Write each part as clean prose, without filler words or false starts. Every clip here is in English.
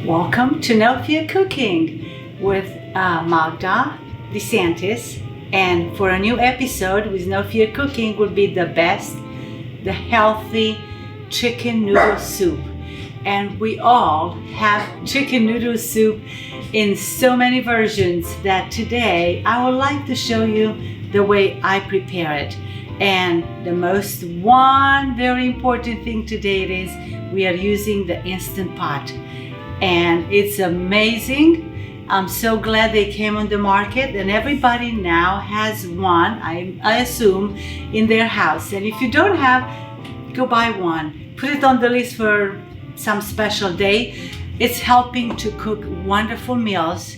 Welcome to No Fear Cooking with Magda DeSantis, and for a new episode with No Fear Cooking will be the healthy chicken noodle soup. And we all have chicken noodle soup in so many versions that today I would like to show you the way I prepare it. And one very important thing today is we are using the Instant Pot. And it's amazing. I'm so glad they came on the market, and everybody now has one, I assume, in their house. And if you don't have, go buy one. Put it on the list for some special day. It's helping to cook wonderful meals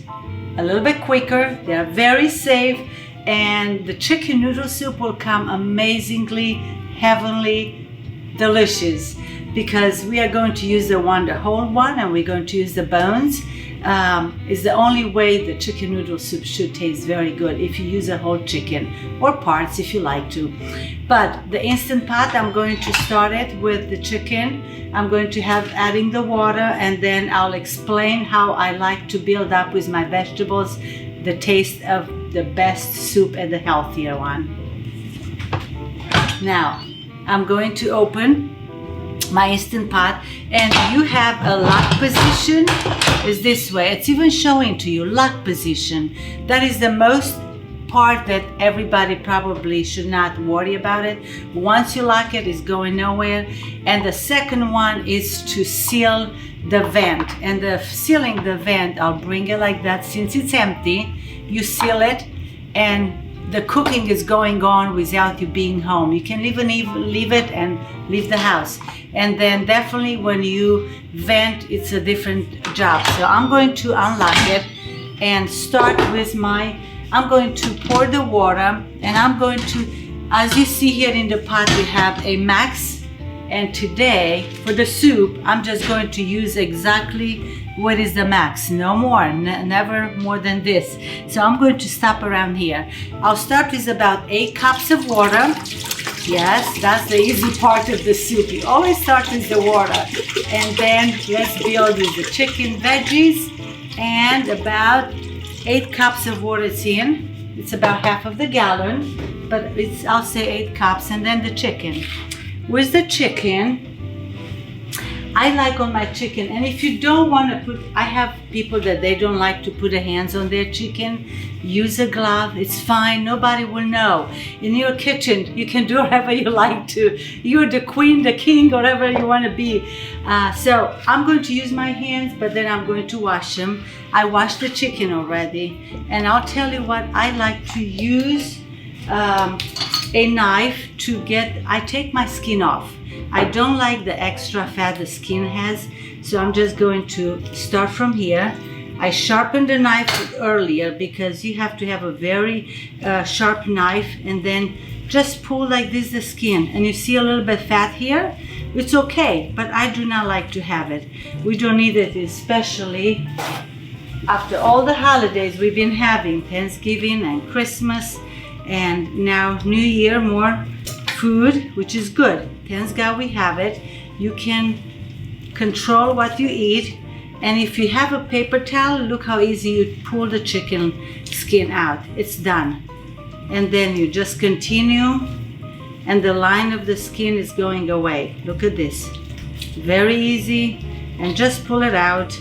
a little bit quicker. They're very safe, and the chicken noodle soup will come amazingly, heavenly, delicious, because we are going to use the whole one, and we're going to use the bones. It's the only way the chicken noodle soup should taste very good if you use a whole chicken, or parts if you like to. But the Instant Pot, I'm going to start it with the chicken. I'm going to have adding the water, and then I'll explain how I like to build up with my vegetables the taste of the best soup and the healthier one. Now, I'm going to open my Instant Pot, and you have a lock position is this way. It's even showing to you lock position. That is the most part that everybody probably should not worry about it. Once you lock it, it's going nowhere. And the second one is to seal the vent. And the sealing the vent, I'll bring it like that. Since it's empty, you seal it, and the cooking is going on without you being home. You can even leave it and leave the house. And then definitely when you vent, it's a different job. So I'm going to unlock it and start with I'm going to pour the water, and I'm going to, as you see here in the pot, we have a max. And today for the soup, I'm just going to use exactly what is the max, no more, never more than this. So I'm going to stop around here. I'll start with about 8 cups of water. Yes, that's the easy part of the soup. You always start with the water. And then let's build with the chicken veggies, and about 8 cups of water is in. It's about half of the gallon, but I'll say 8 cups, and then the chicken. With the chicken, I like on my chicken, and if you don't want to I have people that they don't like to put their hands on their chicken, use a glove, it's fine, nobody will know. In your kitchen, you can do whatever you like to. You're the queen, the king, whatever you want to be. So I'm going to use my hands, but then I'm going to wash them. I washed the chicken already, and I'll tell you what, I like to use a knife I take my skin off. I don't like the extra fat the skin has, so I'm just going to start from here. I sharpened the knife earlier because you have to have a very sharp knife, and then just pull like this the skin, and you see a little bit fat here. It's okay, but I do not like to have it. We don't need it, especially after all the holidays we've been having, Thanksgiving and Christmas, and now New Year, more food, which is good. Thank God we have it. You can control what you eat, and if you have a paper towel, look how easy you pull the chicken skin out. It's done. And then you just continue, and the line of the skin is going away. Look at this. Very easy, and just pull it out.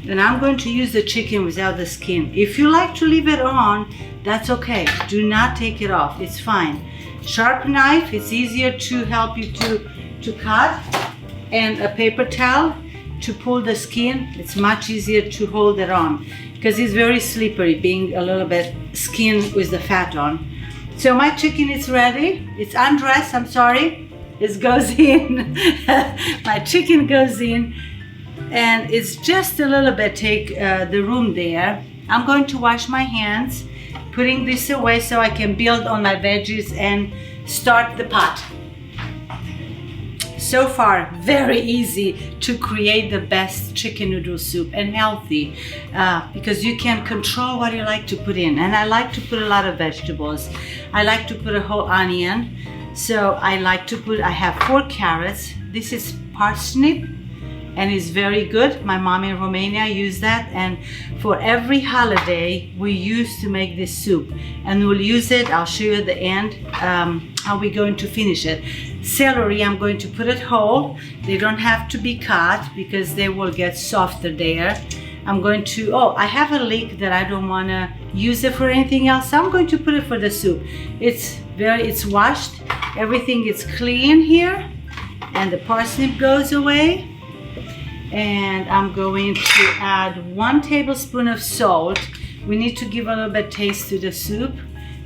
And I'm going to use the chicken without the skin. If you like to leave it on, that's okay. Do not take it off. It's fine. Sharp knife, it's easier to help you to cut, and a paper towel to pull the skin. It's much easier to hold it on because it's very slippery, being a little bit skin with the fat on. So my chicken is ready. It's undressed, I'm sorry. It goes in. My chicken goes in, and it's just a little bit take the room there. I'm going to wash my hands, putting this away so I can build on my veggies and start the pot. So far, very easy to create the best chicken noodle soup, and healthy because you can control what you like to put in. And I like to put a lot of vegetables. I like to put a whole onion. So I have 4 carrots. This is parsnip, and it's very good. My mom in Romania used that, and for every holiday we used to make this soup, and we'll use it. I'll show you at the end how we're going to finish it. Celery, I'm going to put it whole. They don't have to be cut because they will get softer there. I'm going to, I have a leek that I don't want to use it for anything else, so I'm going to put it for the soup. It's washed, everything is clean here, and the parsnip goes away. And I'm going to add 1 tablespoon of salt. We need to give a little bit taste to the soup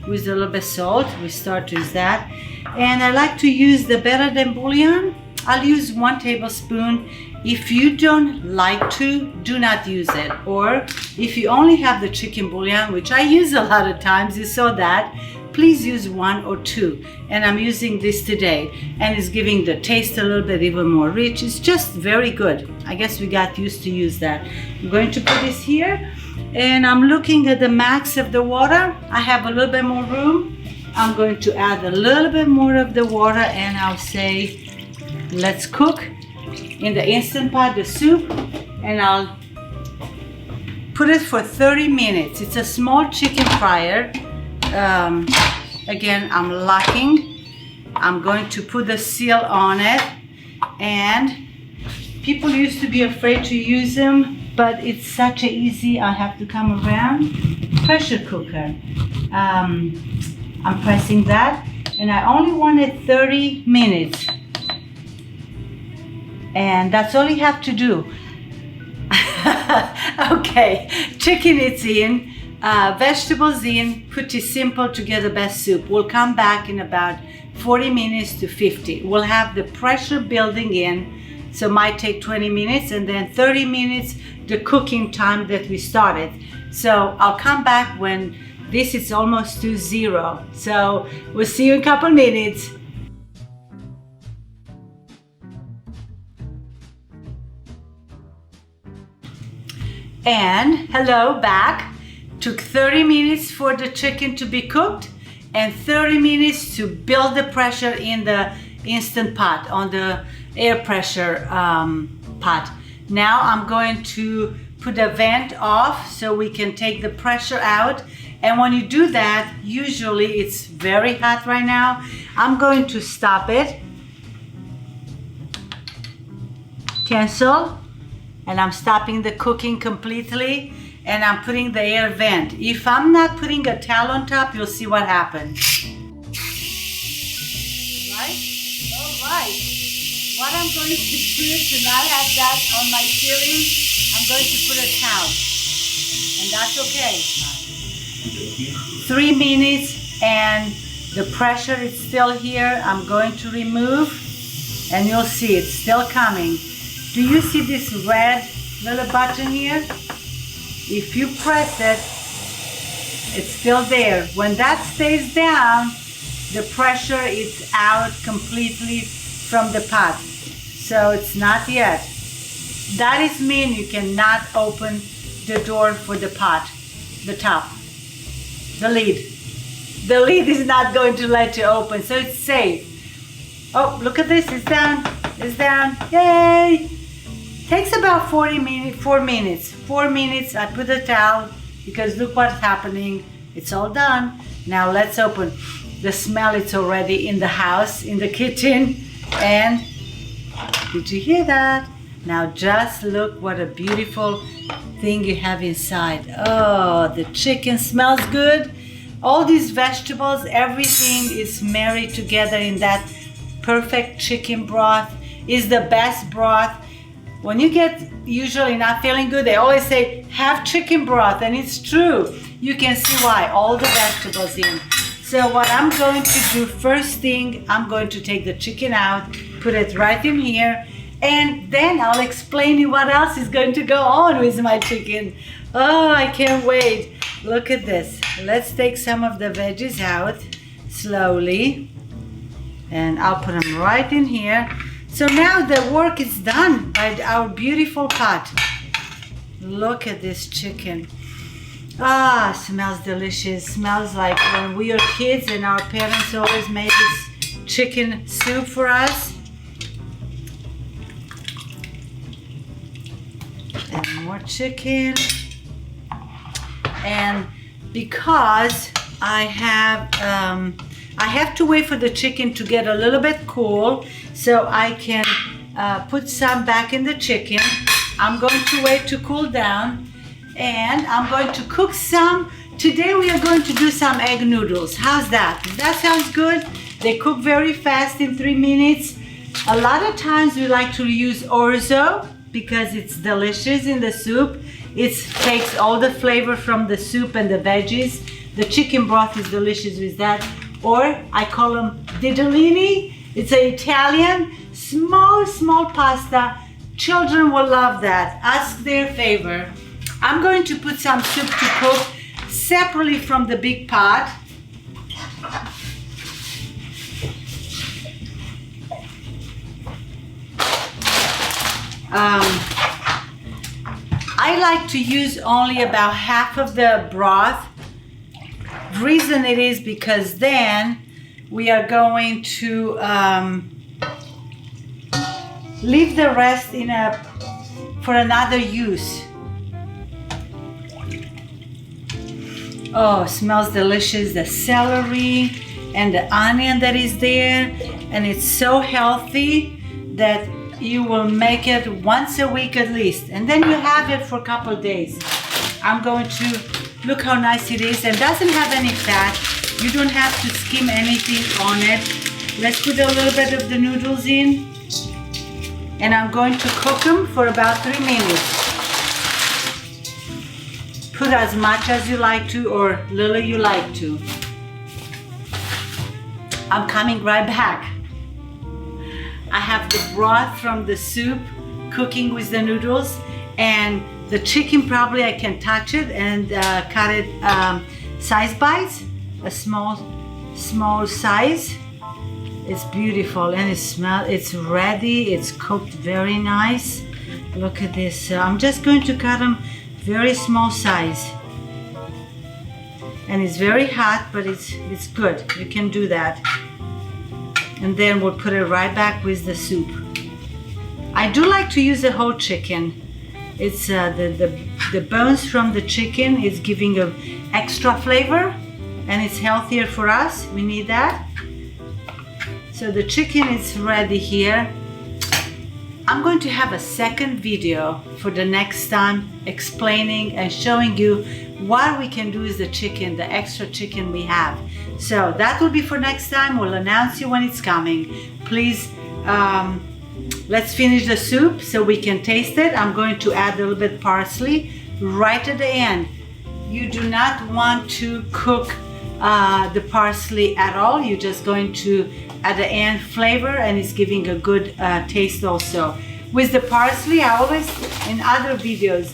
with a little bit salt. We start with that. And I like to use the better than bouillon. I'll use 1 tablespoon. If you don't like to, do not use it. Or if you only have the chicken bouillon, which I use a lot of times, you saw that, please use 1 or 2. And I'm using this today, and it's giving the taste a little bit even more rich. It's just very good. I guess we got used to use that. I'm going to put this here, and I'm looking at the max of the water. I have a little bit more room. I'm going to add a little bit more of the water, and I'll say, let's cook in the Instant Pot the soup, and I'll put it for 30 minutes. It's a small chicken fryer. Again, I'm locking. I'm going to put the seal on it, and people used to be afraid to use them, but it's such a easy. I have to come around. Pressure cooker. I'm pressing that, and I only wanted 30 minutes, and that's all you have to do. Okay, chicken is in. Vegetables in, pretty simple to get the best soup. We'll come back in about 40 minutes to 50. We'll have the pressure building in, so it might take 20 minutes, and then 30 minutes the cooking time that we started. So I'll come back when this is almost to 0. So we'll see you in a couple minutes. And hello, back. Took 30 minutes for the chicken to be cooked and 30 minutes to build the pressure in the Instant Pot, on the air pressure pot. Now I'm going to put the vent off so we can take the pressure out. And when you do that, usually it's very hot right now. I'm going to stop it, cancel, and I'm stopping the cooking completely. And I'm putting the air vent. If I'm not putting a towel on top, you'll see what happens. Right? All right. What I'm going to do to not have that on my ceiling, I'm going to put a towel. And that's okay. 3 minutes, and the pressure is still here. I'm going to remove, and you'll see it's still coming. Do you see this red little button here? If you press it, it's still there. When that stays down, the pressure is out completely from the pot. So it's not yet. That is mean you cannot open the door for the pot, the top, the lid. The lid is not going to let you open, so it's safe. Oh, look at this, it's down, it's down, yay! Takes about 4 minutes. 4 minutes, I put a towel because look what's happening. It's all done. Now let's open. The smell is already in the house, in the kitchen. And did you hear that? Now just look what a beautiful thing you have inside. Oh, the chicken smells good. All these vegetables, everything is married together in that perfect chicken broth. Is the best broth. When you get usually not feeling good, they always say, have chicken broth, and it's true. You can see why, all the vegetables in. So what I'm going to do, first thing, I'm going to take the chicken out, put it right in here, and then I'll explain you what else is going to go on with my chicken. Oh, I can't wait. Look at this. Let's take some of the veggies out slowly, and I'll put them right in here. So now the work is done by our beautiful pot. Look at this chicken. Ah, smells delicious. Smells like when we were kids and our parents always made this chicken soup for us. and more chicken. And because I have to wait for the chicken to get a little bit cool so I can put some back in the chicken. I'm going to wait to cool down, and I'm going to cook some. Today we are going to do some egg noodles. How's that? That sounds good. They cook very fast in 3 minutes. A lot of times we like to use orzo because it's delicious in the soup. It takes all the flavor from the soup and the veggies. The chicken broth is delicious with that. Or I call them ditalini. It's an Italian, small pasta. Children will love that. Ask their favor. I'm going to put some soup to cook separately from the big pot. I like to use only about half of the broth. The reason it is because then we are going to leave the rest for another use. Oh, smells delicious. The celery and the onion that is there, and it's so healthy that you will make it once a week at least, and then you have it for a couple of days. I'm going to look how nice it is, and doesn't have any fat. You don't have to skim anything on it. Let's put a little bit of the noodles in, and I'm going to cook them for about 3 minutes. Put as much as you like to, or little you like to. I'm coming right back. I have the broth from the soup cooking with the noodles, and the chicken probably I can touch it and cut it size bites, a small size. It's beautiful, and it's ready. It's cooked very nice. Look at this. So I'm just going to cut them very small size, and it's very hot, but it's good. You can do that. And then we'll put it right back with the soup. I do like to use the whole chicken. It's the bones from the chicken is giving an extra flavor, and it's healthier for us. We need that. So the chicken is ready here. I'm going to have a second video for the next time explaining and showing you what we can do with the chicken, the extra chicken we have. So that will be for next time. We'll announce you when it's coming. Please, let's finish the soup so we can taste it. I'm going to add a little bit parsley right at the end. You do not want to cook the parsley at all. You're just going to, at the end, flavor, and it's giving a good taste also. With the parsley, I always, in other videos,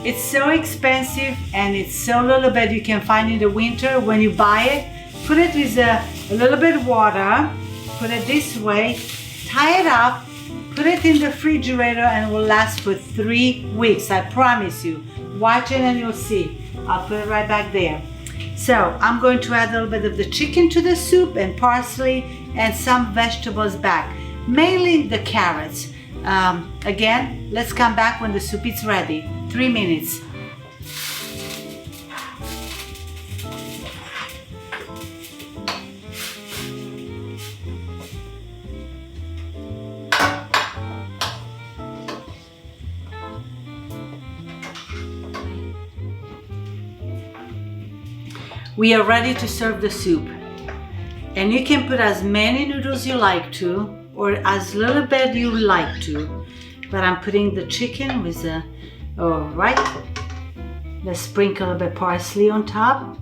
it's so expensive and it's so little bit you can find in the winter. When you buy it, put it with a little bit of water, put it this way, tie it up, put it in the refrigerator, and it will last for 3 weeks. I promise you. Watch it and you'll see. I'll put it right back there. So I'm going to add a little bit of the chicken to the soup and parsley and some vegetables back, mainly the carrots. Again, let's come back when the soup is ready. 3 minutes. We are ready to serve the soup, and you can put as many noodles you like to, or as little bit you like to, but I'm putting the chicken with the, alright, let's sprinkle a bit of parsley on top,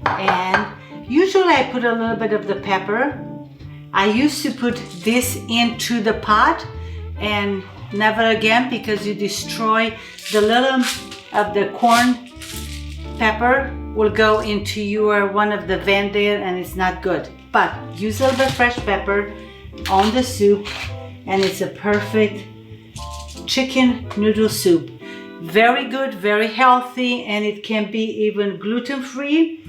and usually I put a little bit of the pepper. I used to put this into the pot, and never again, because you destroy the little of the corn pepper will go into your one of the vent there, and it's not good. But use a little bit of fresh pepper on the soup, and it's a perfect chicken noodle soup. Very good, very healthy, and it can be even gluten-free.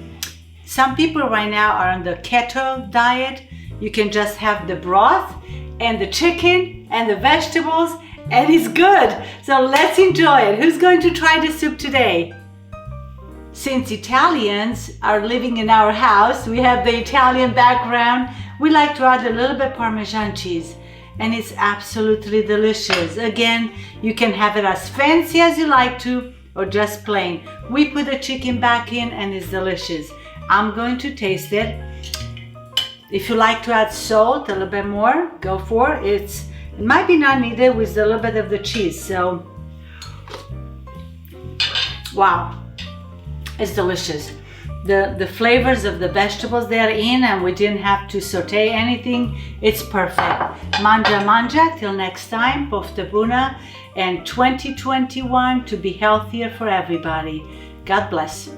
Some people right now are on the keto diet. You can just have the broth and the chicken and the vegetables and it's good. So let's enjoy it. Who's going to try the soup today? Since Italians are living in our house, we have the Italian background, we like to add a little bit Parmesan cheese, and it's absolutely delicious. Again, you can have it as fancy as you like to, or just plain. We put the chicken back in and it's delicious. I'm going to taste it. If you like to add salt, a little bit more, go for it. It might be not needed with a little bit of the cheese. So, wow, it's delicious. The flavors of the vegetables they are in, and we didn't have to saute anything. It's perfect. Mangia, till next time, pofta buna, and 2021 to be healthier for everybody. God bless.